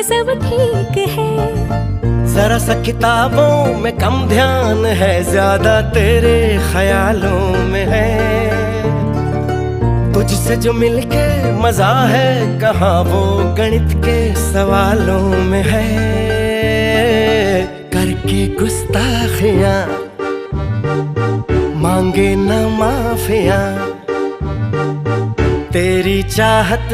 सब ठीक है। जरा सा किताबों में कम ध्यान है, ज्यादा तेरे ख्यालों में है। तुझसे जो मिलके मजा है, कहाँ वो गणित के सवालों में है। करके गुस्ताखियां मांगे न माफियां, तेरी चाहत